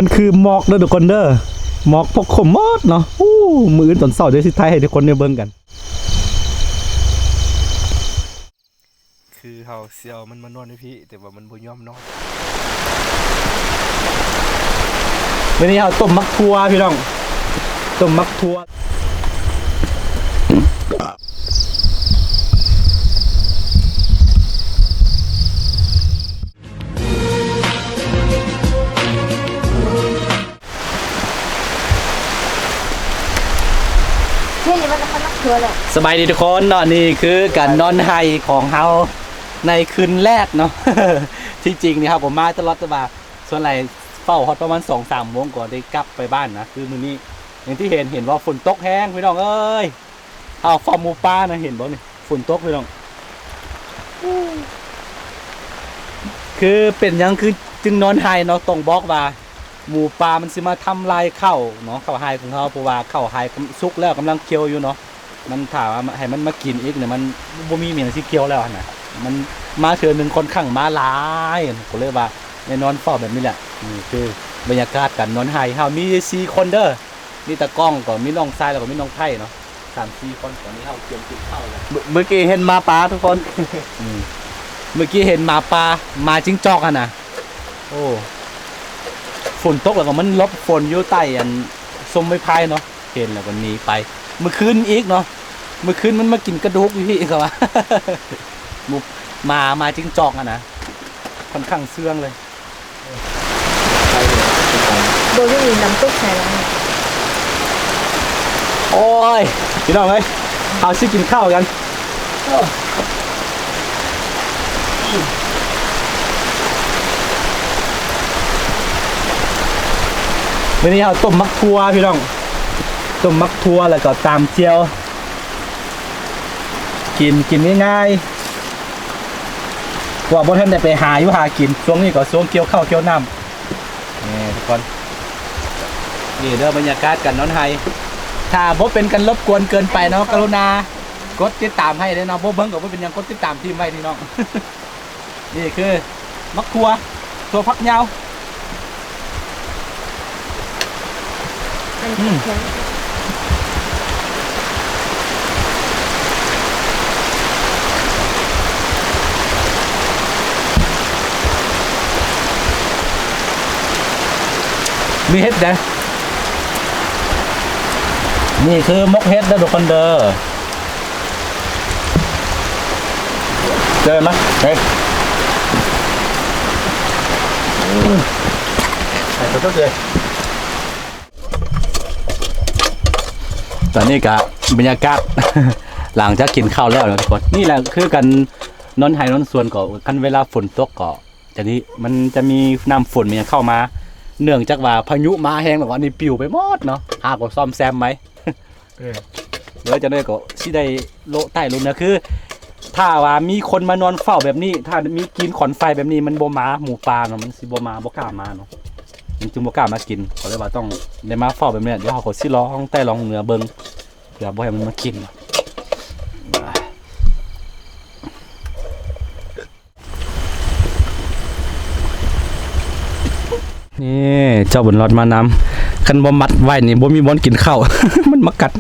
มันคือหมอกเด้อทุกคนเด้อหมอกพกขมมอดเนาะมืออื่นตอนเช้าเดี๋ยวสิไทยให้ทุกคนได้เบิ่งกันคือเฮาเสียวมันมานอนในพี่แต่ว่ามันบ่ยอมนอนวันนี้เฮาต้มมักทั่วพี่น้องต้มมักทั่วสบายดีทุกคนเนาะนี่คือการนอนไฮของเฮาในคืนแรกเนาะ ที่จริงนี่ครับผมมาตลอดตะบาส่วนไหนเฝ้าฮอตประมาณ 2-3 โมงก่อนได้กลับไปบ้านนะคือมื้อนี้อย่างที่เห็นว่าฝนตกแห้งพี่น้องเอ้ยเอาฟอร์มหมูป่านะเห็นบ่นี่ฝนตกพี่น้องคือเป็นยังคือจึงนอนไฮเนาะต้องบอกว่าหมูป่ามันสิมาทำลายข้าวเนาะข้าวไฮของเขาเพราะว่าข้าวไฮสุกแล้วกำลังเคี่ยวอยู่เนาะมันถามว่าให้มันมากินอีกเนี่ยมันบ่มีเหมียนสิเคี่ยวแล้วนะมันมาเทื่อนึงคนข้างมาหลายก็เลยว่าในนอนเฝ้าแบบนี้แหละนี่คือบรรยากาศกันนอนไฮเฮามี4คนเด้อมีตะก้องก่อนมีน้องทรายแล้วก็มีน้องไผ่เนาะ3-4คนตอนนี้เฮาเตรียมกินข้าวแล้วเมื่อกี้เห็นหมาป่าทุกคน เมื่อกี้เห็นหมาป่ามาจิ้งจอกอ่ะนะโอ้ฝนตกแล้วก็มันลบฝนอยู่ใต้อันส้มไม้พายเนาะเห็นแล้วก็หนีไปเมื่อคืนอีกเนาะเมื่อคืนมันมากินกระดูกพี่ครับว่ามุกมาจิ้งจอกอ่ะนะค่อนข้างเสื่องเลยโดยที่มีน้ำตุ๊กใส่แล้วโอ้ยพี่น้องเอ้ยเอาซิกินข้าวกันวันนี้เอาต้มมักทั่วพี่น้องต้มมักทั่วแล้วก็ตามเจียวกินง่ายๆว่าบ่ท่านได้ไปหาอยู่หากินช่วงนี้ก็ช่วงเกี่ยวข้าวเกี่ยวน้ำนี่ทุกคนนี่เด้อบรรยากาศกันนอนไฮถ้าบ่เป็นกันรบกวนเกินไปเนาะกรุณากดติดตามให้เด้อเนาะบ่เบิ่งก็บ่เป็นหยังกดติดตามทีมไว้พี่น้อง นี่คือมักทั่วตัวผักยาวมีเห็ดนะนี่คือมกเห็ดนะทุกคนเด้อเจอไหมเฮ้ยใส่ตัวเลยตอนนี้กับบรรยากาศ หลังจากกินข้าวแล้วนะทุกคนนี่แหละคือกันนอนไห้นอนส่วนก่อกันเวลาฝนตกก่อจะนี้มันจะมีน้ำฝนมันเข้ามาเนื่องจากว่าพายุมาแห้งแบบว่านี่ปิวไปหมดเนาะหากว่าซ่อมแซมไหมเดี๋ยวจะได้ก็สิได้โลใต้ลุ้นนะคือถ้าว่ามีคนมานอนเฝ้าแบบนี้ถ้ามีกินขอนไฟแบบนี้มันโบมาหมูปลาเนาะมันสิโบมาโบกล้ามาเนาะมันจึงโบกล้ามากินเขาเลยว่าต้องได้มาเฝ้าแบบนี้เดี๋ยวเขาสิร้องใต้ร้องเหนือเบิ้งเผื่อบ่ให้มันมากินนี่เจ้าบุญรอดมานำคันบ่มัดไว้นี่บ่มีบ่อนกินข้าว มันมากัด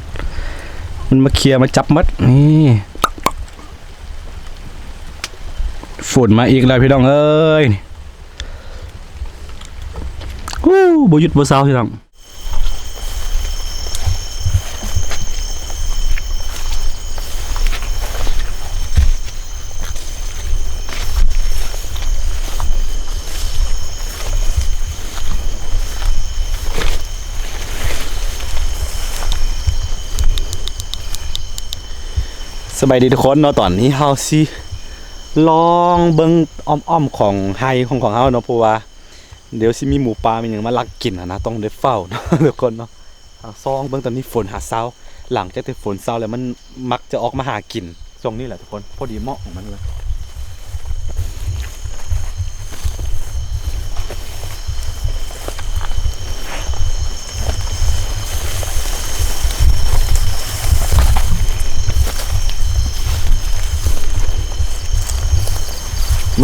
มันมาเคลียร์มาจับมัดนี่ฝนมาอีกแล้วพี่น้องเอ้ยบ่หยุดบ่เศร้าพี่น้องสบายดีทุกคนเนาะตอนนี้เฮาสิลองเบิ่งอ้อมๆของไฮของเฮาเนาะเพราะว่าเดี๋ยวสิมีหมูปลามีหยังมาลักกินนะต้องได้เฝ้าเนาะทุกคนเนาะซองเบิ่งตอนนี้ฝนหาเช้าหลังจากที่ฝนเช้าแล้วมันมักจะออกมาหากินช่วงนี้แหละทุกคนพอดีเหมาะของมันเลย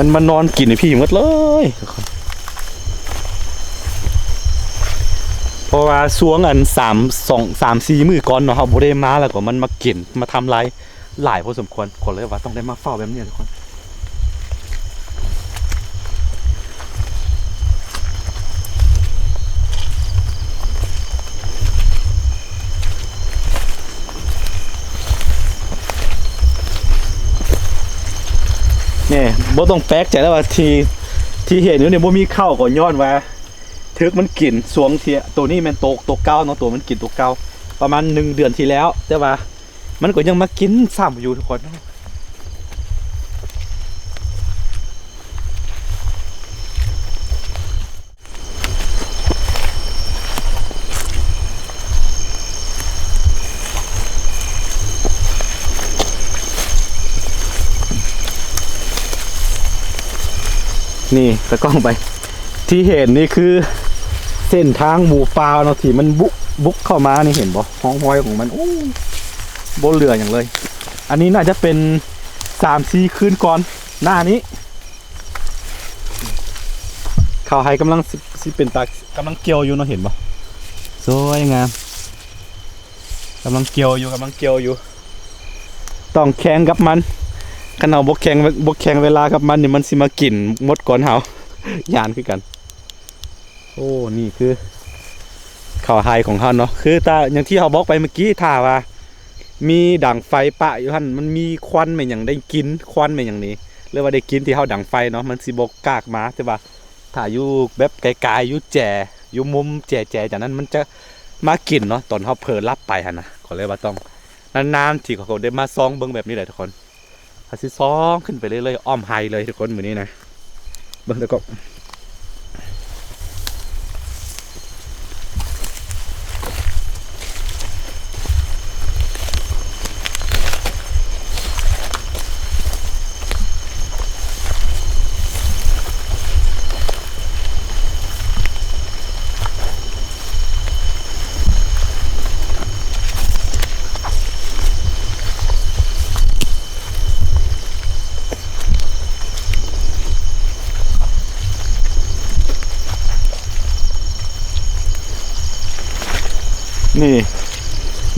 มันมานอนกินไอพี่หมดเลย ราะว่าสวงอัน3-4 มื้อก่อนเนาะเฮาบ่ได้มาแล้วก็มันมากินมาทำลายหลายพอสมควรก็เลยว่าต้องได้มาเฝ้าแบบนี้ทุกคนนี่บ่ต้องแปลกใจแล้วว่าที่เห็นอยู่เนี่ยบ่มีข้าวก็ย้อนว่าทึกมันกินสวงเทียตัวนี้มันตัวเก่าเนาะตัวมันกินตัวเก่าประมาณ1 เดือนที่แล้วแต่ว่ามันก็ยังมากินซ้ำอยู่ทุกคนนี่ตะกล้องไปที่เห็นนี่คือเส้นทางหมูป่าเนาะที่มันบุกเข้ามานี่เห็นบ่ห้องห้อยของมันโอ้บนเรืออย่างเลยอันนี้น่าจะเป็น 3-4 คืนก่อนหน้านี้ข่าวไฮกำลังสิเป็นตากำลังเกี่ยวอยู่เนาะเห็นบ่สวยงามกำลังเกี่ยวอยู่ต้องแข่งกับมันขนาดบกแข่งเวลากับมันนี่มันสิมากินมดก่อนเฮายานคือกันโอ้นี่คือข่าวไฮของเขาเนาะคือตาอย่างที่เขาบอกไปเมื่อกี้ถ้าว่ามีดังไฟปะอยู่ท่านมันมีควันเหมือนอย่างได้กินควันเหมือนอย่างนี้เรียกว่าได้กินที่เขาดังไฟเนาะมันสิบกกากมาใช่ปะถ้าอยู่แบบไกลๆอยู่แจอยู่มุมแจจากนั้นมันจะมากินเนาะตอนเขาเผลอรับไปฮะนะขอเลยว่าต้องนานๆที่เขาได้มาซองเบิ้งแบบนี้เลยทุกคนเขาสิซองขึ้นไปเรื่อยๆอ้อมไฮเลยทุกคนเหมือนนี้นะเบิ้งแล้วก็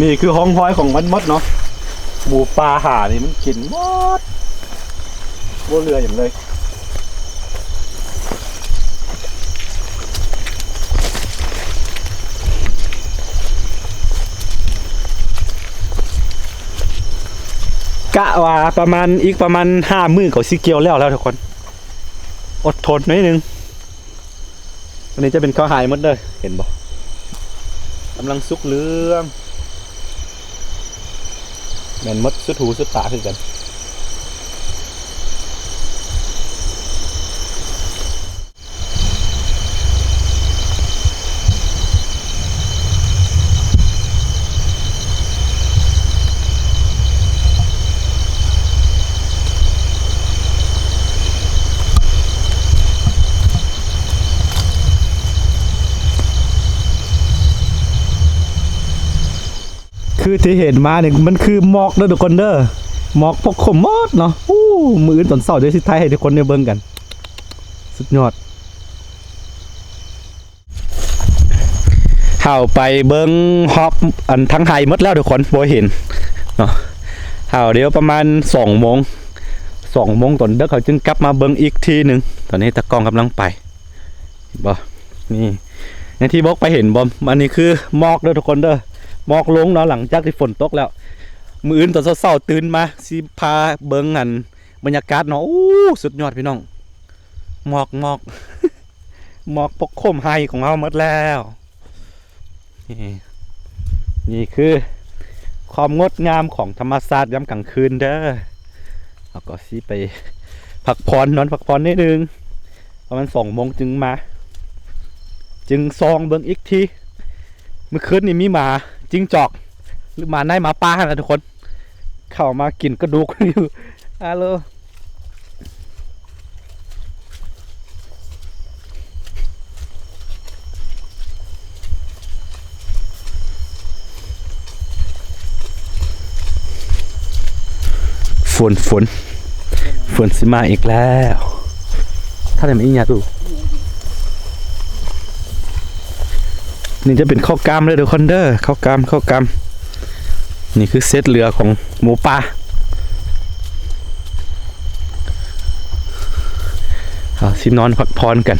นี่คือห้องห้อยของมันมดเนาะหมูปลาห่านี่มันกินมดบนเรืออย่างเลยกะว่าประมาณ5 มื้อเขาสิเกี่ยวแล้วทุกคนอดทนหน่อยนึงอันนี้จะเป็นข้าวหายมดเลยเห็นบ่กำลังสุกเรื่องแม่นมดสุดหูสุดตาคือกันคือที่เห็นมาเนี่ยมันคือหมอกเด้อทุกคนเด้อหมอกพวกขมมดเนาะมืออื่นตอนเช้าเดี๋ยวสิไทยให้ทุกคนได้เบิ่งกันสุดยอดเข้าไปเบิ่งฮอปอันทั้งไฮหมดแล้วทุกคนบ่เห็นเนาะเข้าเดี๋ยวประมาณ2 โมงตอนเด็กเขาจึงกลับมาเบิ่งอีกทีนึงตอนนี้ตะกล้องกำลังไปบ่นี่ในที่บอกไปเห็นบ่อันนี้คือหมอกเด้อทุกคนเด้อหมอกลงเนาะหลังจากที่ฝนตกแล้วมื้ออื่นตอนเช้าๆตื่นมาสิพาเบิ่งอันบรรยากาศเนาะสุดยอดพี่น้องหมอก หมอกปกคลุมไฮของเราหมดแล้วนี่คือความงดงามของธรรมชาติยามกลางคืนเด้อเราก็สิไปพักผ่อนนอนพักผ่อนนิดนึงประมาณ2 โมงจึงซองเบิ่งอีกทีเมื่อคืนนี่มีหมาจิ้งจอกหรือหมาในหมาป่านะทุกคนเข้ามากินกระดูกอยู่ฮัลโหลฝนสิมาอีกแล้วถ้าไหนไม่อิงยาตู นี่จะเป็นข้าวกล้ามเลยเดี๋ยวคอนเดอร์ข้าวกล้ามนี่คือเซตเรือของหมูป่าเอาสินอนพักผ่อนกัน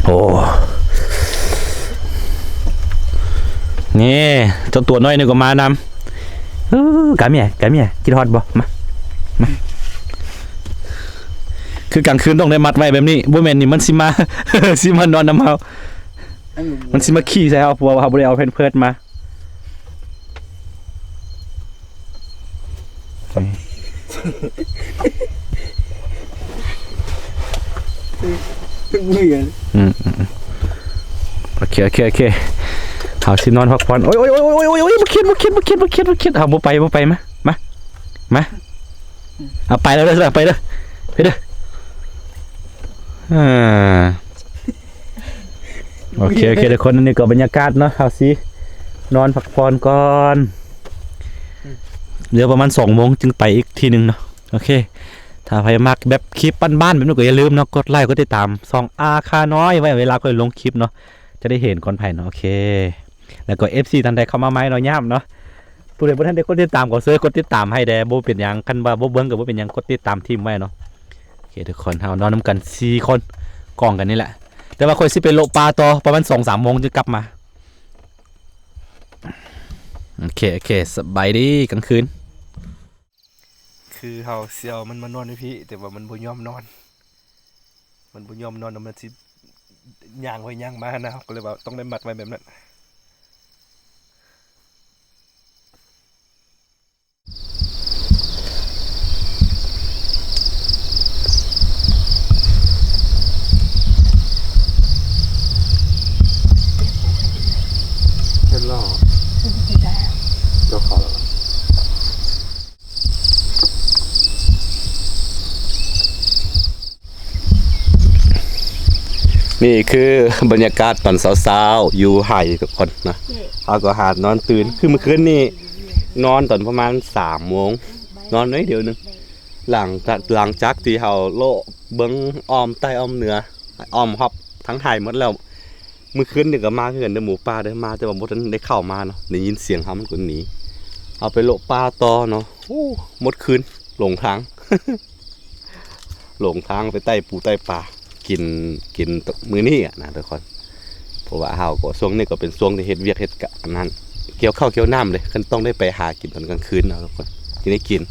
โอ้นี่เจ้าตัวน้อยนี่ก็มานำกะเมียกินฮอตบ่มาคือกลางคืนต้องได้มัดไว้แบบนี้บ่แม่นนี่มันสิมา สิมานอนน้ำเฮามันสิมาขี้ใส่เฮาเพราะว่าเฮาบ่ได้เอาเพิ่นมาโอเคเอาสินอนพักผ่อนโอ้ยบ่คิดเอาบ่ไปมาเอาไปแล้วเด้อไปเด้อโอเคทุกคนนี่ก็บรรยากาศเนาะเอาสินอนพักผ่อนก่อนเหลือประมาณ2 โมงจึงไปอีกทีนึงเนาะโอเคถ้าใครมักแบบคลิปบ้านๆแบบนี้ก็อย่าลืมเนาะกดไลค์กดติดตามส่องอาคาน้อยไว้เวลาก็ลงคลิปเนาะจะได้เห็นก่อนไผเนาะโอเคแล้วก็ FC ท่านใดเข้ามาใหม่เนาะย่ำเนาะผู้ใดบ่ทันได้กดติดตามก็เสิร์ชกดติดตามให้แด่บ่เป็นหยังคันว่าบ่เบิ่งก็บ่เป็นหยังกดติดตามทีมไว้เนาะโอเคทุกคนเฮานอนนำกัน4 คนกองกันนี่แหละแต่ว่าค่อยสิไปโลปลาต่อประมาณ 2-3 โมงจะกลับมาโอเคสบายดีกลางคืนคือเฮาเสี่ยวมันมานอนพี่แต่ว่ามันบ่ยอมนอนมันสิย่างไว้ย่างมานะก็เลยว่าต้องได้มัดไว้แบบนั้นเห็นหรอเจ้าเขานี่คือบรรยากาศตอนเช้าๆอยู่ไห่ทุกคนนะเอาก็หาดนอนตื่นคือเมื่อคืนนี่นอนตอนประมาณ3 โมงนอนน้อยเดียวนึงหลังจากที่เฮาโลเบิ้งอ้อมใต้อ้อมเหนืออ้อมฮอบทั้งไห่หมดแล้วเมื่อคืนนี่ก็มาคือกันเด้อหมูป่าเด้อมาแต่ว่าบ่ทันได้เข้ามาเนาะได้ยินเสียงเฮามันก็หนีเอาไปโลป่าต่อเนาะโอ้หมดคืนหลงทาง หลงทางไปใต้ปูใต้ป่ากินมื้อนี้อ่ะนะทุกคนเพราะว่าเฮาก็ช่วงนี้ก็เป็นช่วงที่เฮ็ดเวียกเฮ็ดกะนั้นเกี่ยวข้าวเกี่ยวน้ำเลยคันต้องได้ไปหากินตอนกลางคืนเนาะทุกคนที่ได้กิน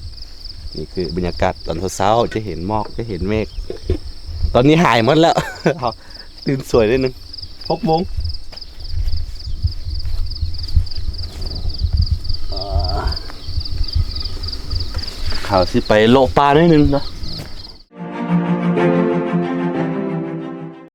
นี่คือบรรยากาศตอนเช้าๆจะเห็นหมอกจะเห็นเมฆตอนนี้หายหมดแล้ว ตื่นสวยนิดนึง6 โมงข่าวสิไปโลปลาหน่อยนึงเนาะ